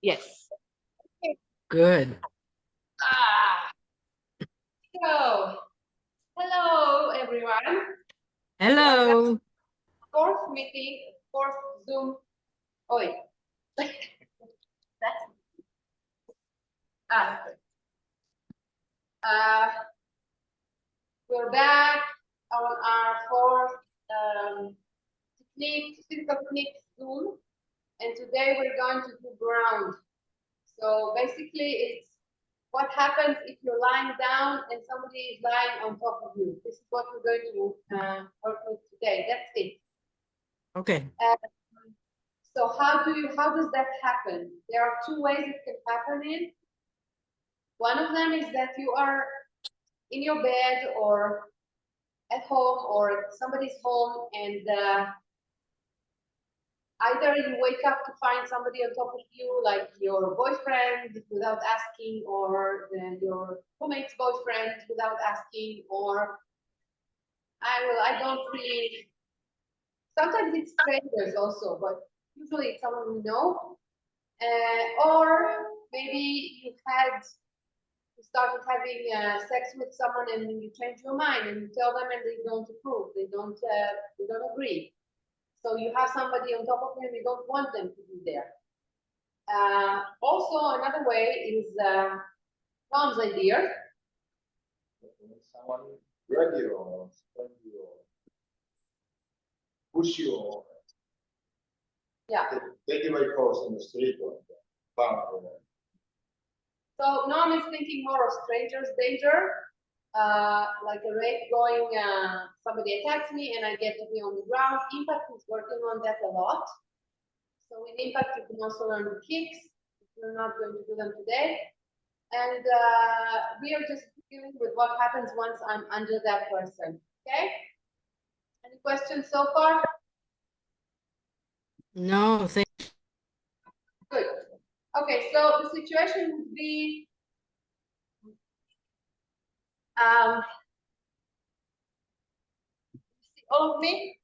Yes. Good. So, hello everyone. Hello. Fourth meeting, fourth Zoom. Oi. That's we're back on our fourth physical technique Zoom, and today we're going to do ground. So basically, it's what happens if you're lying down and somebody is lying on top of you. This is what we're going to work with today. That's it. Okay. So how does that happen? There are two ways it can happen in. One of them is that you are in your bed or at home or somebody's home, and either you wake up to find somebody on top of you, like your boyfriend without asking, or your roommate's boyfriend without asking, or I don't really, sometimes it's strangers also, but usually it's someone we know. Or maybe you started having sex with someone and you change your mind and you tell them and they don't approve, they don't agree. So you have somebody on top of you and you don't want them to be there. Also, another way is Noam's idea. Someone grab you or spread you or push you or take you by force in the street or park or whatever. So Noam is thinking more of strangers danger, like a rape going, somebody attacks me and I get to be on the ground. Impact is working on that a lot. So with Impact, you can also learn the kicks. We're not going to do them today. And we are just dealing with what happens once I'm under that person. Okay? Any questions so far? No, thank you. Good. Okay, so the situation would be see all of me?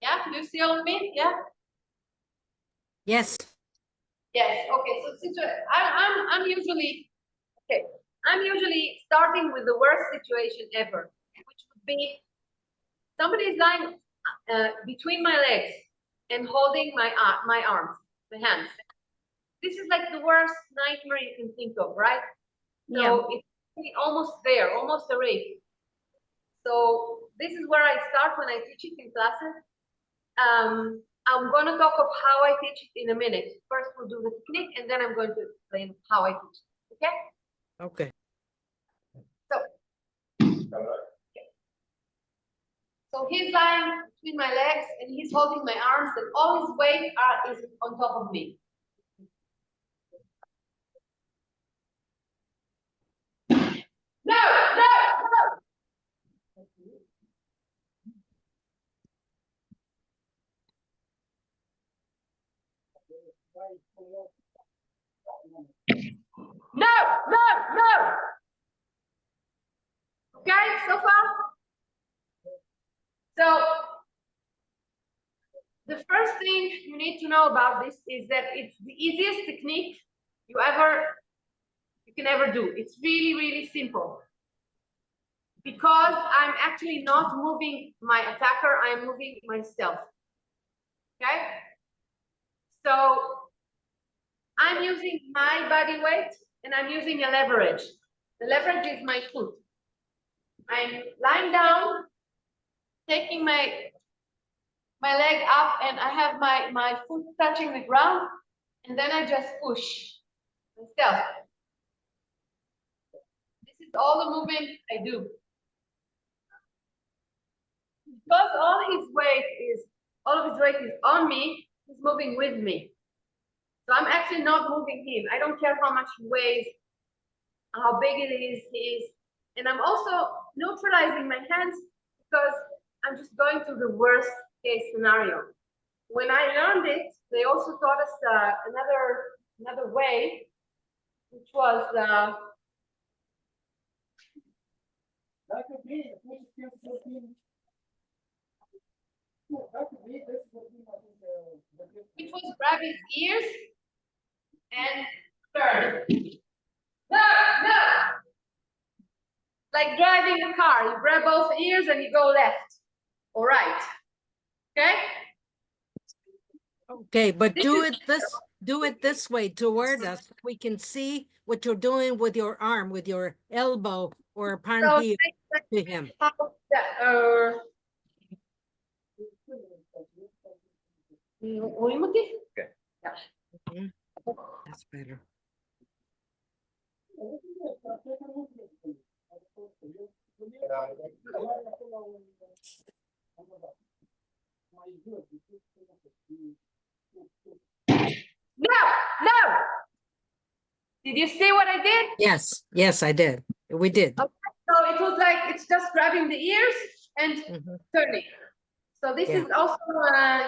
Yeah, do you see all of me? Yeah? Yes. Yes, okay, so I'm usually, okay, I'm usually starting with the worst situation ever, which would be somebody is lying between my legs and holding my arms, my hands. This is like the worst nightmare you can think of, right? So it's almost there, almost a rape. So this is where I start when I teach it in classes. I'm going to talk of how I teach it in a minute. First, we'll do the technique, and then I'm going to explain how I teach it. Okay? Okay. So he's lying between my legs, and he's holding my arms, and all his weight is on top of me. No, no, no. No, no, no. Okay, so far? So the first thing you need to know about this is that it's the easiest technique you can ever do. It's really, really simple. Because I'm actually not moving my attacker, I'm moving myself. Okay? So I'm using my body weight and I'm using a leverage. The leverage is my foot. I'm lying down, taking my leg up, and I have my foot touching the ground, and then I just push myself. This is all the movement I do. Because all of his weight is on me, he's moving with me. So I'm actually not moving him. I don't care how much he weighs, how big it is, and I'm also neutralizing my hands because I'm just going to the worst case scenario. When I learned it, they also taught us another way, which was his ears and turn. No, no. Like driving a car, you grab both ears and you go left or right. Okay? Okay, but This do is- it this way toward us. We can see what you're doing with your arm, with your elbow or palm So heel like to him. how the, oimuti? Okay. Yeah. Mhm. That's better. No, no. Did you see what I did? Yes, yes, I did. We did. Okay, so it was like it's just grabbing the ears and Mhm. turning. So this Yeah. is also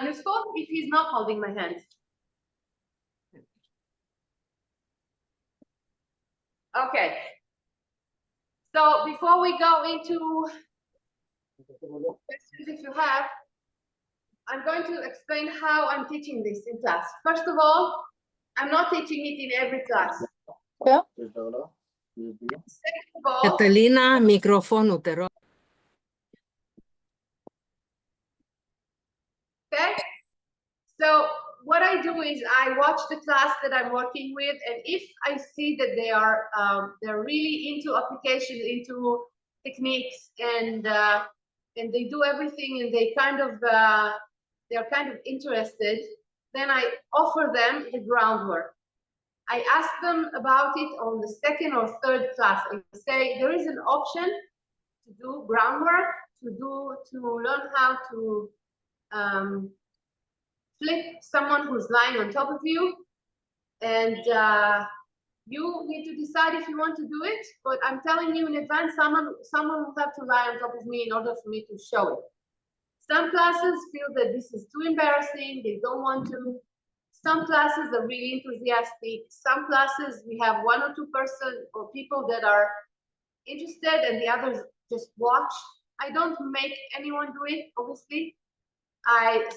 useful if he's not holding my hand. Okay. So before we go into questions, if you have, I'm going to explain how I'm teaching this in class. First of all, I'm not teaching it in every class. Second of all, Catalina, microfonul, te rog. okay? So what I do is I watch the class that I'm working with, and if I see that they're really into application, into techniques, and they do everything, and they're kind of interested, then I offer them the groundwork. I ask them about it on the second or third class. I say there is an option to do groundwork, to learn how to flip someone who's lying on top of you, and you need to decide if you want to do it. But I'm telling you in advance, someone will have to lie on top of me in order for me to show it. Some classes feel that this is too embarrassing, they don't want to. Some classes are really enthusiastic. Some classes we have one or two person or people that are interested and the others just watch. I don't make anyone do it, obviously.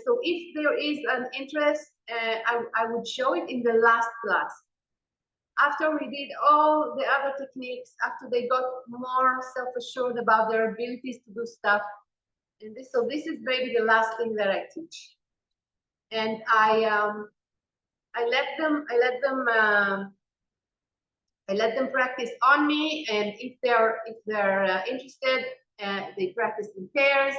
So if there is an interest, I would show it in the last class. After we did all the other techniques, after they got more self-assured about their abilities to do stuff, and so this is maybe the last thing that I teach. And I let them practice on me, and if they're interested, they practice in pairs.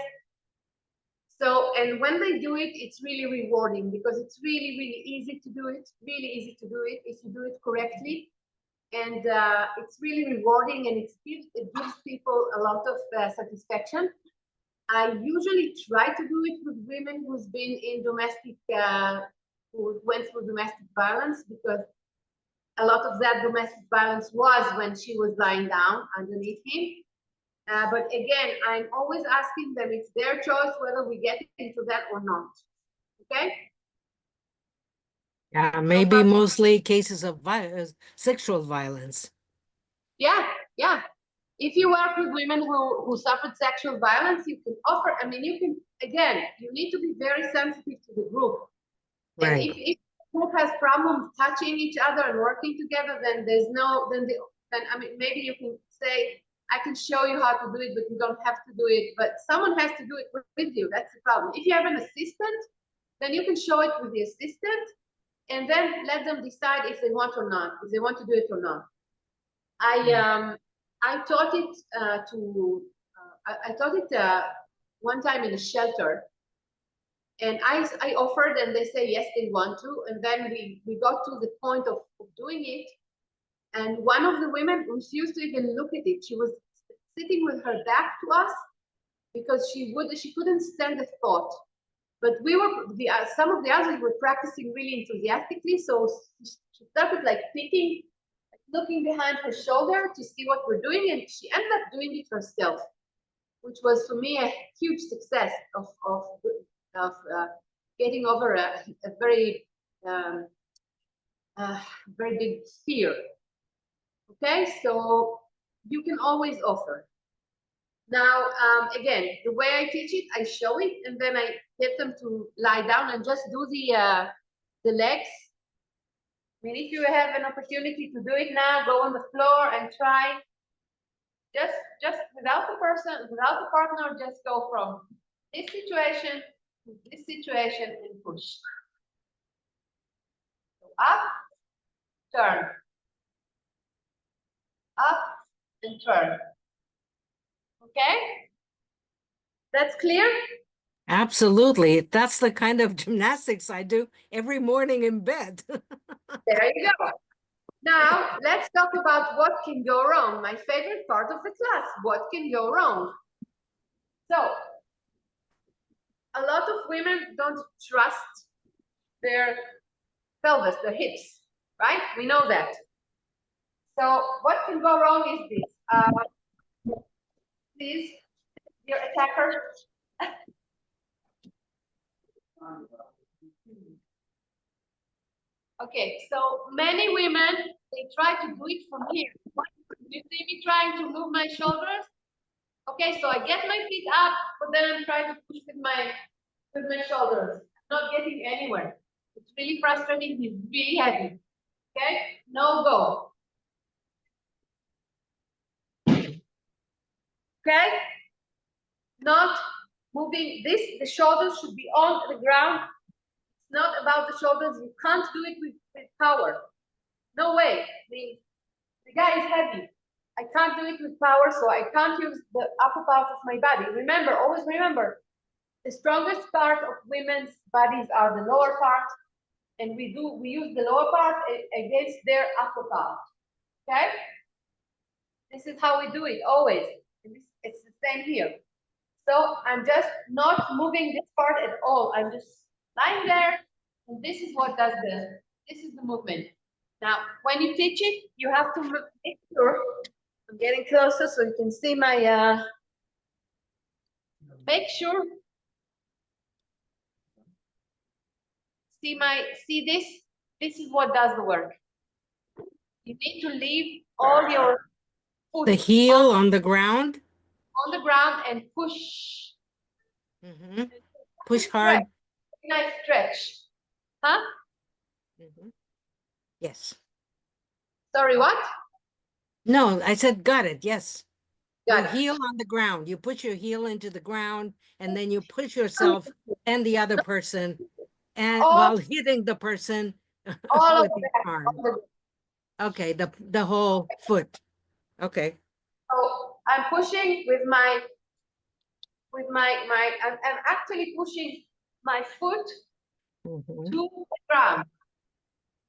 So, and when they do it, it's really rewarding because it's really, really easy to do it. Really easy to do it if you do it correctly, and it's really rewarding, and it gives people a lot of satisfaction. I usually try to do it with women who's been in domestic, who went through domestic violence, because a lot of that domestic violence was when she was lying down underneath him. But again, I'm always asking them, it's their choice whether we get into that or not. Okay? Yeah, maybe mostly cases of sexual violence. Yeah, yeah. If you work with women who suffered sexual violence, you can offer, I mean, you can, again, you need to be very sensitive to the group. And Right. if the group has problems touching each other and working together, then there's no, then I mean, maybe you can say, I can show you how to do it, but you don't have to do it. But someone has to do it with you. That's the problem. If you have an assistant, then you can show it with the assistant, and then let them decide if they want or not, if they want to do it or not. I taught it I taught it one time in a shelter, and I offered, and they say yes, they want to, and then we got to the point of doing it, and one of the women refused to even look at it. She was sitting with her back to us because she couldn't stand the thought. But we were some of the others were practicing really enthusiastically, so she started like picking, looking behind her shoulder to see what we're doing, and she ended up doing it herself, which was for me a huge success of getting over a very very big fear. Okay, so you can always offer. Now, again, the way I teach it, I show it, and then I get them to lie down and just do the legs. I mean, if you have an opportunity to do it now, go on the floor and try. Just without the person, without the partner, just go from this situation to this situation and push. So up, turn. Up and turn. Okay? That's clear? Absolutely. That's the kind of gymnastics I do every morning in bed. There you go. Now, let's talk about what can go wrong. My favorite part of the class, what can go wrong? So, a lot of women don't trust their pelvis, their hips, right? We know that. So, what can go wrong is this. Please, your attacker. Okay, so many women, they try to do it from here. You see me trying to move my shoulders? Okay, so I get my feet up, but then I'm trying to push with my shoulders. Not getting anywhere. It's really frustrating. It's really heavy. Okay, no go. Okay, not moving this. The shoulders should be on the ground. It's not about the shoulders. You can't do it with power. No way. The guy is heavy. I can't do it with power, so I can't use the upper part of my body. Remember, always remember, the strongest part of women's bodies are the lower part, and we use the lower part against their upper part. Okay? This is how we do it always. And it's the same here. So I'm just not moving this part at all. I'm just lying there, and this is what does this is the movement. Now, when you teach it, you have to make sure. I'm getting closer so you can see my. Make sure. See this? This is what does the work. You need to leave all your foot The heel on the ground. on the ground and push. Push hard. Nice stretch. Huh? Yes. Sorry, what? No, I said got it. Yes. Got Your it. heel on the ground. You put your heel into the ground and then you push yourself and the other person and All- while hitting the person All with of your that. arm. Okay, the whole foot. Okay. So I'm pushing with my I'm actually pushing my foot to the ground.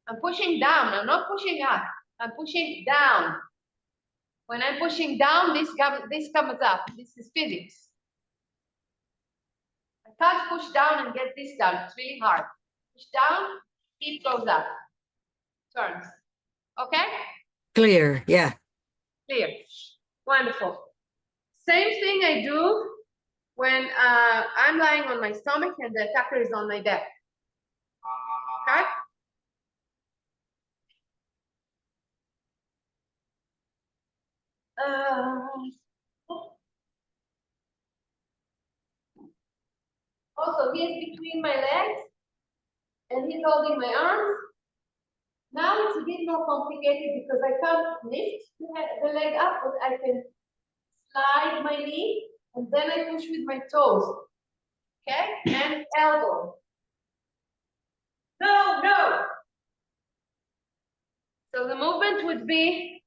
I'm pushing down. I'm not pushing up. I'm pushing down. When I'm pushing down, this comes up. This is physics. I can't push down and get this down. It's really hard. Push down, hip goes up. Turns. Okay? Clear. Yeah. Clear. Wonderful. Same thing I do when I'm lying on my stomach and the attacker is on my back. Okay? Also, he's between my legs and he's holding my arms. Now it's a bit more complicated because I can't lift the leg up, but I can slide my knee and then I push with my toes. Okay? And elbow. No, no. So the movement would be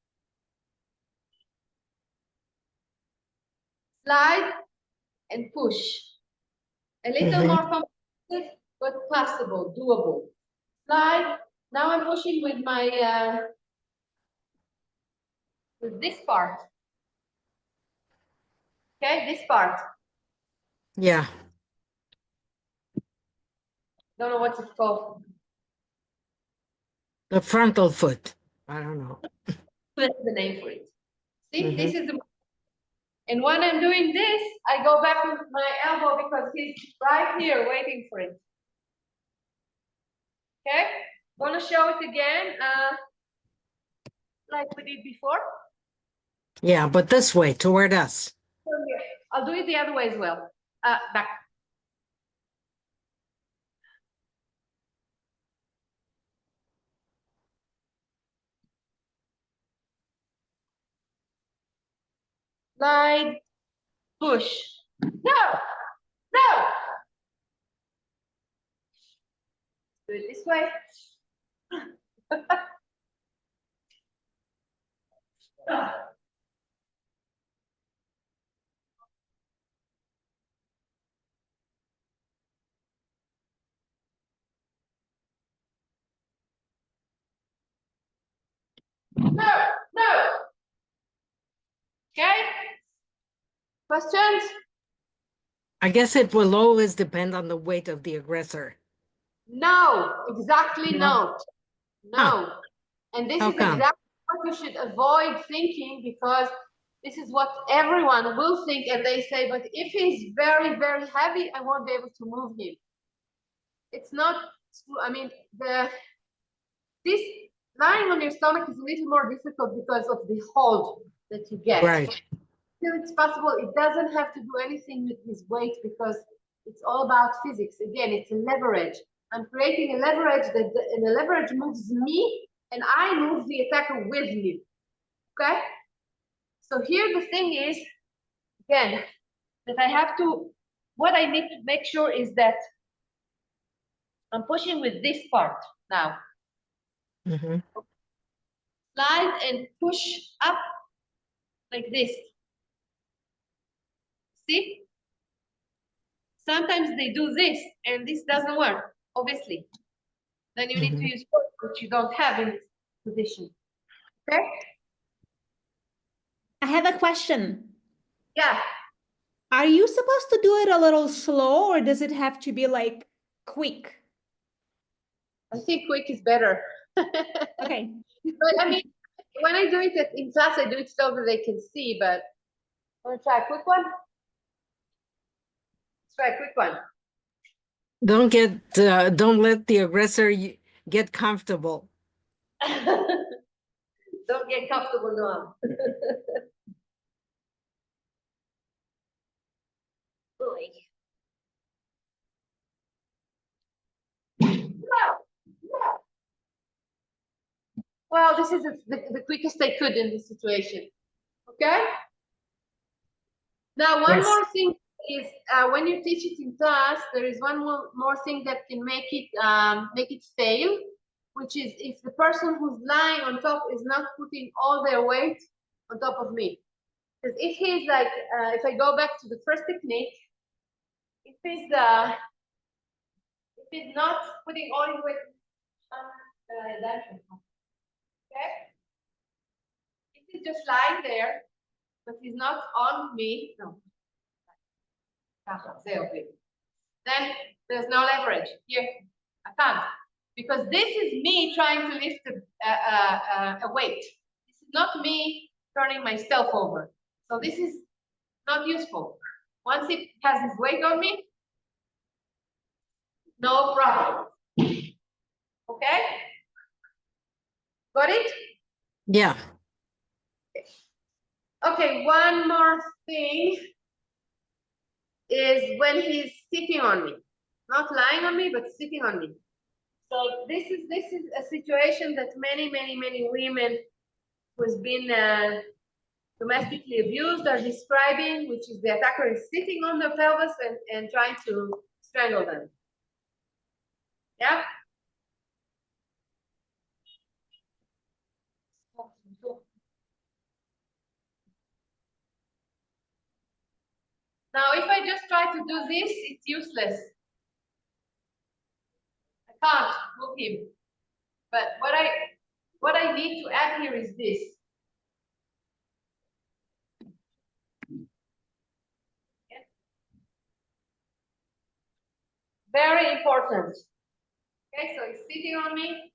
slide and push. A little more complicated, but possible, doable. Slide. Now I'm pushing with my with this part. Okay, this part. Yeah. Don't know what's it called. The frontal foot. I don't know. That's the name for it. See, this is the. And when I'm doing this, I go back with my elbow because he's right here waiting for it. Okay, want to show it again, like we did before? Yeah, but this way toward us. I'll do it the other way as well. Back. slide, push. No, no. Do it this way. No, no. Okay. Questions? I guess it will always depend on the weight of the aggressor. No, exactly no. No. And this How is come? exactly what you should avoid thinking, because this is what everyone will think, and they say, but if he's very, very heavy, I won't be able to move him. It's not true. I mean, this lying on your stomach is a little more difficult because of the hold that you get. Right. Still, it's possible. It doesn't have to do anything with his weight, because it's all about physics. Again, it's a leverage. I'm creating a leverage and the leverage moves me, and I move the attacker with me. Okay? So here the thing is, again, that I have to, what I need to make sure is that I'm pushing with this part now. Mhm. Slide and push up like this. See? Sometimes they do this, and this doesn't work, obviously. Then you need to use force, which you don't have in this position. Okay? I have a question. Yeah. Are you supposed to do it a little slow, or does it have to be like quick? I think quick is better. Okay. But I mean, when I do it in class, I do it so that they can see, but want to try a quick one? Let's try a quick one. Don't let the aggressor get comfortable. Don't get comfortable, Noam. Boy. Well, this is the quickest I could in this situation. Okay? Now, one Yes. more thing is when you teach it in class, there is one more thing that can make it fail, which is if the person who's lying on top is not putting all their weight on top of me. Because if he's like, if I go back to the first technique, if he's not putting all his weight on okay, if he's just lying there, but he's not on me, no. Then there's no leverage here. I can't, because this is me trying to lift a weight. This is not me turning myself over. So this is not useful. Once it has his weight on me, no problem. Okay? Got it? Yeah. Okay, one more thing is when he's sitting on me, not lying on me, but sitting on me. So this is a situation that many women who's been domestically abused are describing, which is the attacker is sitting on the pelvis and trying to strangle them. Yeah. Now, if I just try to do this, it's useless. I can't move him. But what I need to add here is this. Very important. Okay, so he's sitting on me.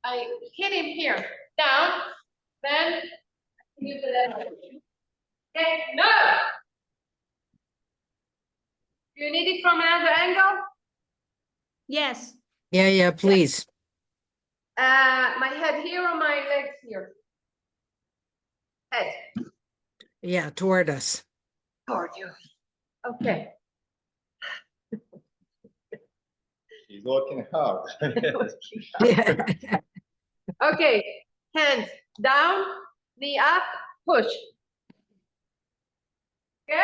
I hit him here, down, then use the lever. Okay, no! Do you need it from another angle? Yes. Yeah, please. My head here or my legs here? Head. Yeah, toward us. Toward you. Okay. He's working hard. Yeah. Okay. hands down, knee up, push. Okay?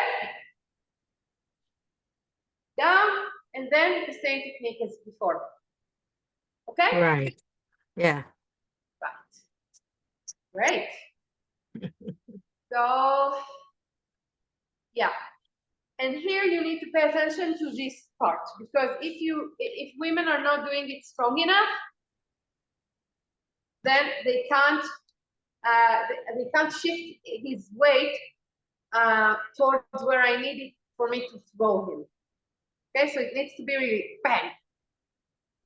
Down, and then the same technique as before. Okay? Right. Yeah. Right. Great. So, yeah. And here you need to pay attention to this part, because if women are not doing it strong enough, then they can't shift his weight towards where I need it for me to throw him. Okay, so it needs to be really bang.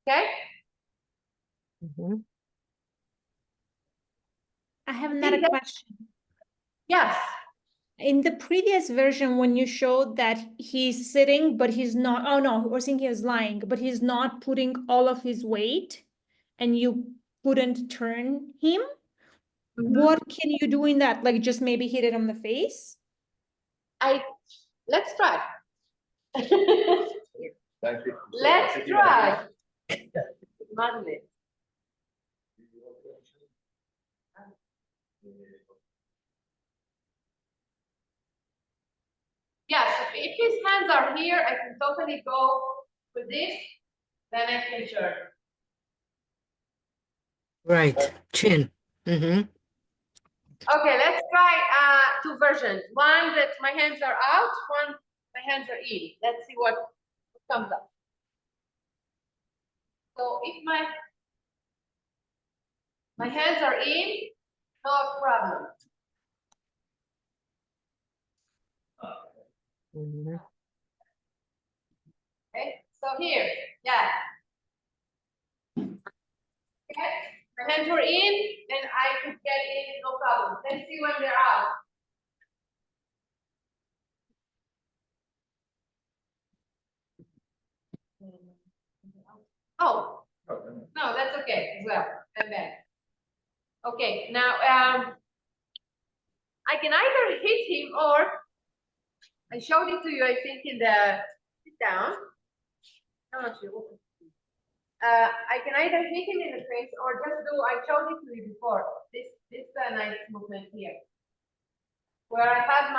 Okay. Mhm. I have another question. Yes. In the previous version, when you showed that he's sitting, but he's not, oh no, we're thinking he was lying, but he's not putting all of his weight and you couldn't turn him. What can you do in that? Like just maybe hit it on the face? Let's try. Thank you. Let's try. Madly. Yes, if his hands are here, I can totally go with this, then I can turn. Right. Chin. Mm-hmm. Okay, let's try two versions. One that my hands are out, one my hands are in. Let's see what comes up. So if my hands are in, no problem. Mm-hmm. Okay, so here, yeah. Okay, my hands were in, and I could get in, no problem. Let's see when they're out. Oh, no, that's okay as well. I'm back. Okay, now I can either hit him or I showed it to you, I think, in the sit down. I'm not sure. I can either hit him in the face or just do, I showed it to you before, this nice movement here, where I have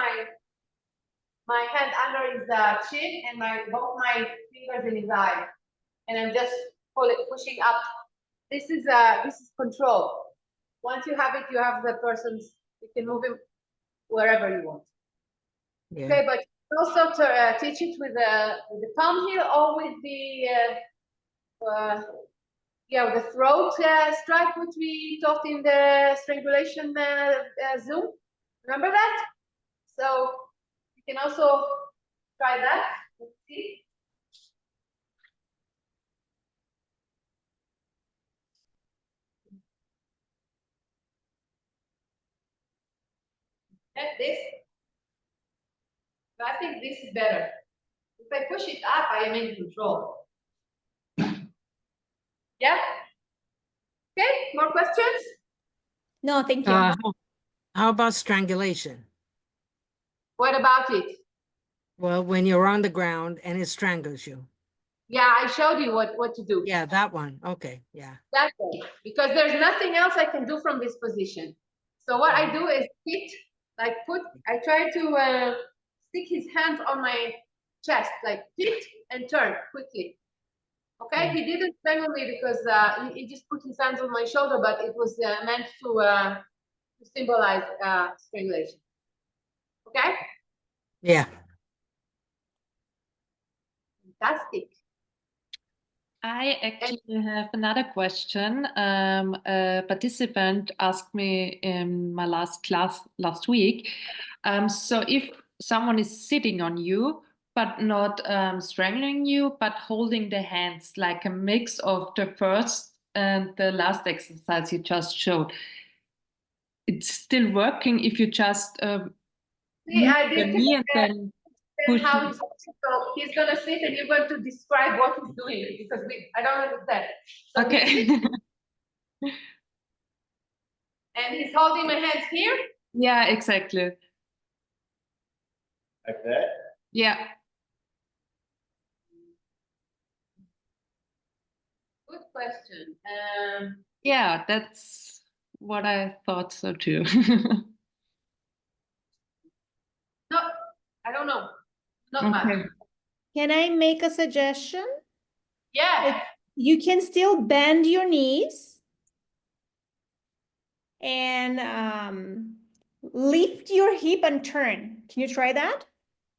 my hand under his chin and both my fingers in his eye, and I'm just pushing up. This is control. Once you have it, you have the person's. You can move him wherever you want. Yeah. Okay, but also to teach it with the palm heel or with the the throat strike, which we taught in the strangulation Zoom. Remember that? So you can also try that. Let's see. Like this. But I think this is better. If I push it up, I am in control. Yeah? Okay, more questions? No, thank you. How about strangulation? What about it? Well, when you're on the ground and it strangles you. Yeah, I showed you what to do. Yeah, that one. Okay, yeah. That way. Because there's nothing else I can do from this position. So what I do is hit, like I try to stick his hands on my chest, like hit and turn quickly. Okay, he didn't strangle me because he just put his hands on my shoulder, but it was meant to symbolize strangulation. Okay? Yeah. Fantastic. I actually have another question. A participant asked me in my last class last week. So if someone is sitting on you, but not strangling you, but holding the hands, like a mix of the first and the last exercise you just showed, it's still working if you just See, I did knee and then push how him. so he's gonna sit and you're going to describe what he's doing because I don't understand. So Okay. he's sitting and he's holding my hands here. Yeah, exactly. Like that? Yeah. Good question. Yeah, that's what I thought so too. No, I don't know. Not much. Okay. Can I make a suggestion? Yeah. You can still bend your knees and lift your hip and turn. Can you try that?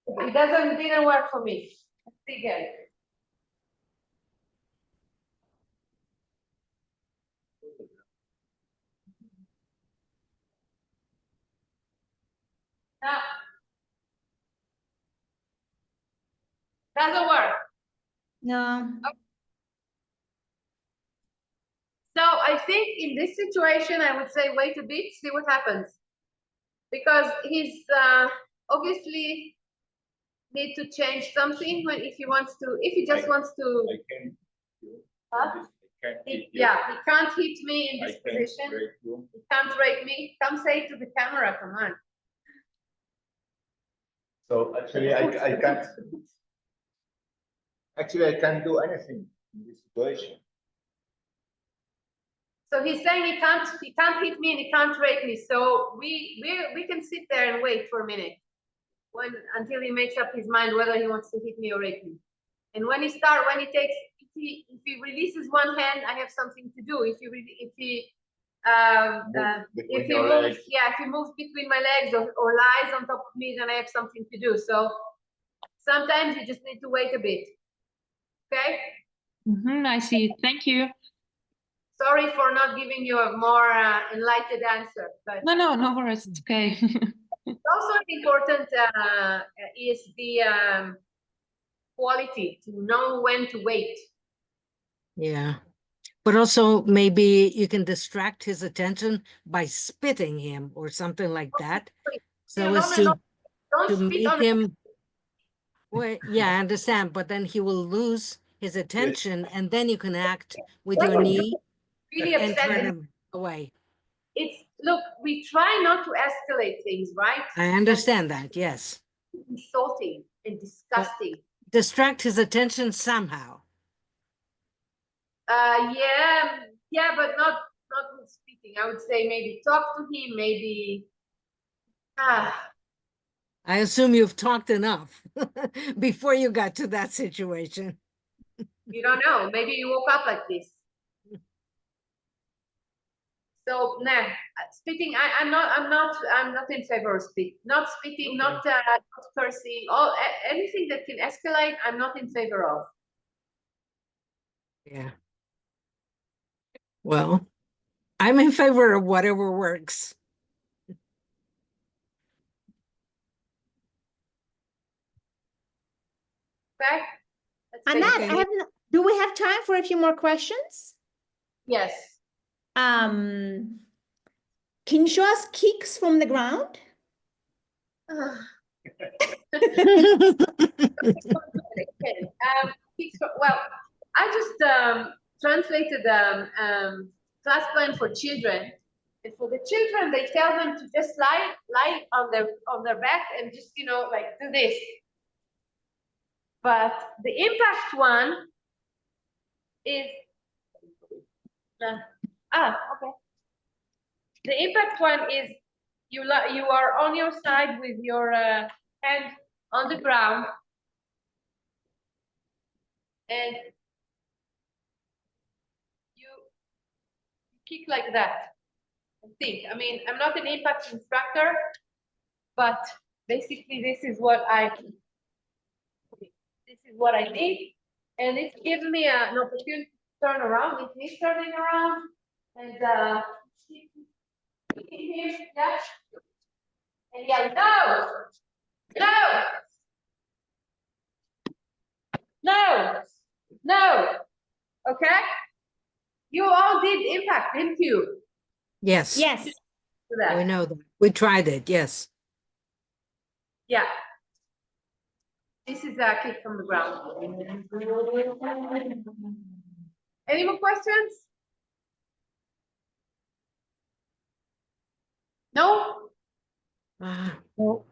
It didn't work for me. Let's see again. No. Doesn't work. No. So I think in this situation, I would say wait a bit, see what happens. Because he's obviously need to change something when if he wants to, if he just wants to. I can't. Huh? I can't hit you. Yeah, he can't hit me in I this can't position. break you. He can't rape me. Come say it to the camera, come on. So actually, I can't. Actually, I can't do anything in this situation. So he's saying he can't hit me and he can't rape me. So we can sit there and wait for a minute until he makes up his mind whether he wants to hit me or rape me. And when he releases one hand, I have something to do. If he moves between my legs or lies on top of me, then I have something to do. So sometimes you just need to wait a bit. Okay? I see. Thank you. Sorry for not giving you a more enlightened answer, but No worries. It's okay. also important is the quality to know when to wait. Yeah. But also maybe you can distract his attention by spitting him or something like that. So No, as no, to, no. Don't to spit make on him, well, yeah, I understand, but then he will lose his attention and then you can act with your knee really and upset. turn And him away. look, we try not to escalate things, right? I understand that, yes. That's insulting and disgusting. Distract his attention somehow. Yeah, but not with speaking. I would say maybe talk to him, maybe I assume you've talked enough before you got to that situation. you don't know. Maybe you woke up like this. So nah, spitting. I'm not in favor of spit. Not spitting, not cursing. Anything that can escalate, I'm not in favor of. Yeah. Well, I'm in favor of whatever works. Okay. Let's Anat, take it. Okay. do we have time for a few more questions? Yes. Can you show us kicks from the ground? Well, I just translated class plan for children, and for the children, they tell them to just lie on their back and just like do this. But the impact one is okay. The impact one is you are on your side with your hand on the ground, and you kick like that. I mean, I'm not an impact instructor, but basically this is what I did, and it's given me an opportunity to turn around. It's me turning around and kicking him, yeah, and yell, no, no, no, no. Okay, you all did impact, didn't you? Yes. Yes. Do that. We know that. We tried it, yes. Yeah. This is a kick from the ground. Any more questions? No? Well,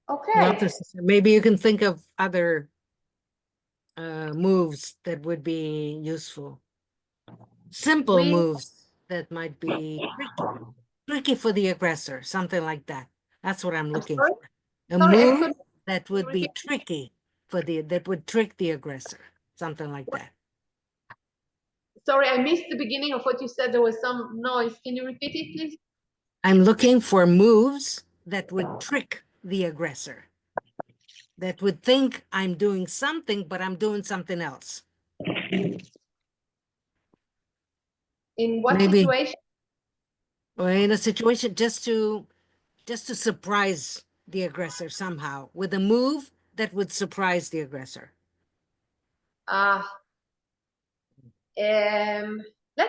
Okay. not necessarily. Maybe you can think of other moves that would be useful. Simple We- moves that might be tricky for the aggressor, something like that. That's what I'm looking sorry? for. A Sorry, I move couldn't- that you would be repeat? tricky that would trick the aggressor, something like that. Sorry, I missed the beginning of what you said. There was some noise. Can you repeat it, please? I'm looking for moves that would trick the aggressor, that would think I'm doing something, but I'm doing something else. In what Maybe- situation? Or in a situation just to surprise the aggressor somehow with a move that would surprise the aggressor. Let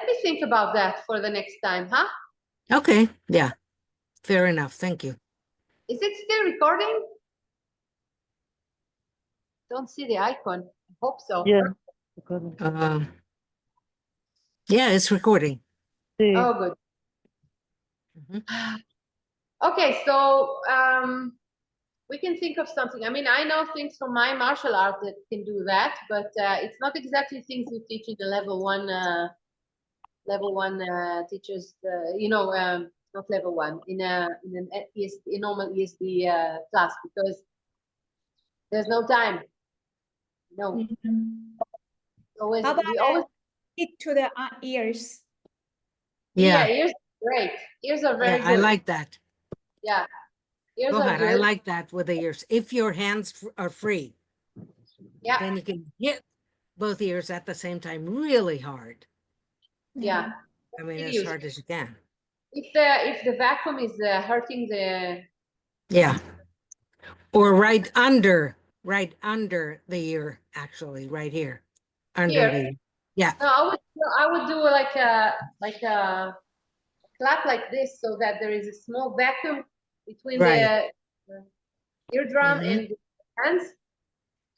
me think about that for the next time, huh? Okay, yeah, fair enough. Thank you. Is it still recording? Don't see the icon. I hope so. Yeah. Yeah, it's recording. Sí. Oh, good. Mhm. Okay, so we can think of something. I mean, I know things from my martial art that can do that, but it's not exactly things we teach in the level one teachers. Not level one in an ESD, normal ESD class, because there's no time. No, always How about we always hit to the ears? Yeah, ears are great. Ears are very yeah, good. I like that. Yeah, ears Go are ahead. I good. like that with the ears. If your hands are free, Yeah, then you can hit both ears at the same time really hard. yeah. I mean, Big as ears. hard as you can. If the vacuum is hurting the Yeah. Or right under the ear, actually, right here. Under Here? the ear. Yeah, no, I would do like a clap like this, so that there is a small vacuum between Right. the eardrum Mhm. and the hands.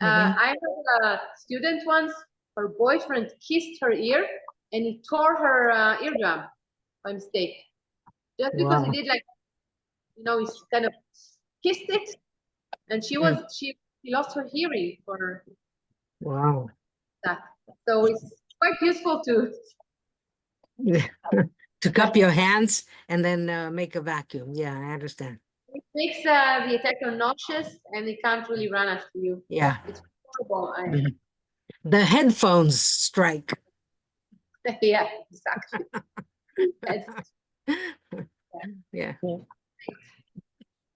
Mhm. I had a student once. Her boyfriend kissed her ear, and he tore her eardrum by mistake, just because he Wow. did like, he kind of kissed it, and she lost her hearing for Wow. that. So it's quite useful to To cup your hands and then make a vacuum. Yeah, I understand. it makes the attacker nauseous, and they can't really run after you. Yeah. It's horrible. Mhm. The headphones strike. Yeah, exactly. Yeah.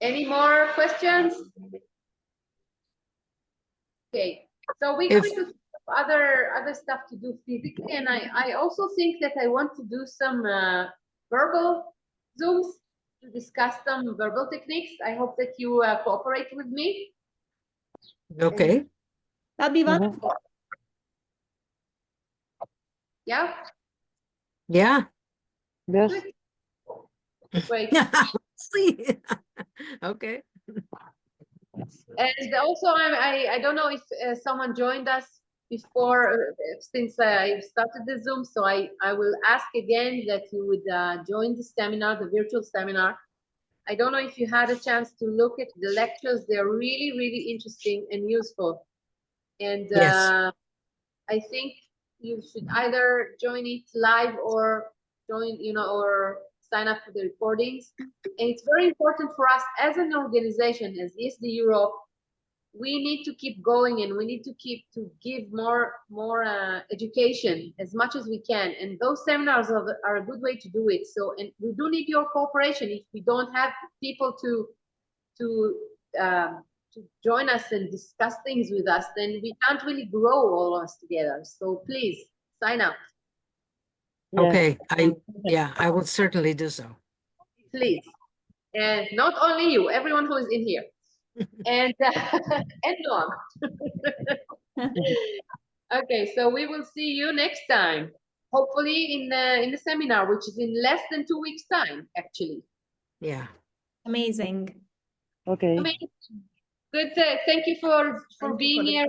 Any more questions? Okay, so we're going to have other stuff to do physically, and I also think that I want to do some verbal Zooms to discuss some verbal techniques. I hope that you cooperate with me. Okay. That'll be Mhm. wonderful. Yeah, Yeah. Yes. good. Great. See. Okay. And also, I don't know if someone joined us before, since I started the Zoom, so I will ask again that you would join the seminar, the virtual seminar. I don't know if you had a chance to look at the lectures. They're really, really interesting and useful. And Yes. I think you should either join it live or or sign up for the recordings. And it's very important for us as an organization, as ESD Europe. We need to keep going, and we need to give more education as much as we can. And those seminars are a good way to do it. So, and we do need your cooperation. If we don't have people to join us and discuss things with us, then we can't really grow all of us together. So please sign up, Yeah. Okay. I will certainly do so. please. And not only you, everyone who is in here. And and Noam. Okay, so we will see you next time. Hopefully in the seminar, which is in less than 2 weeks' time, actually. Yeah. Amazing. Okay. Amazing. Good. Thank you for being here,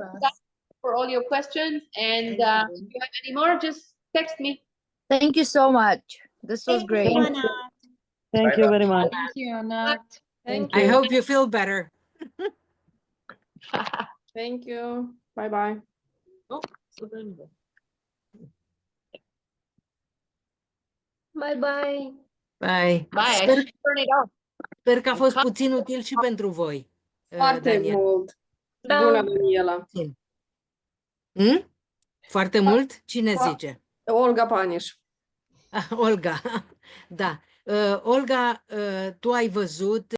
for all your questions. And if you have any more, just text me. Thank you so much. This was Thank great. you, Anna. Thank you very much. Thank you, Anat. Thank I you. hope you feel better. Thank you. Bye-bye. Oh, so then- Bye-bye. Bye. Bye. I Sper, should turn it off. sper că a fost puțin util și pentru voi, Foarte Daniel. mult. Da. Bună, Daniela. Puțin. Foarte mult? Cine Fa- zice? Olga Paniș. Olga. Da. Olga, tu ai văzut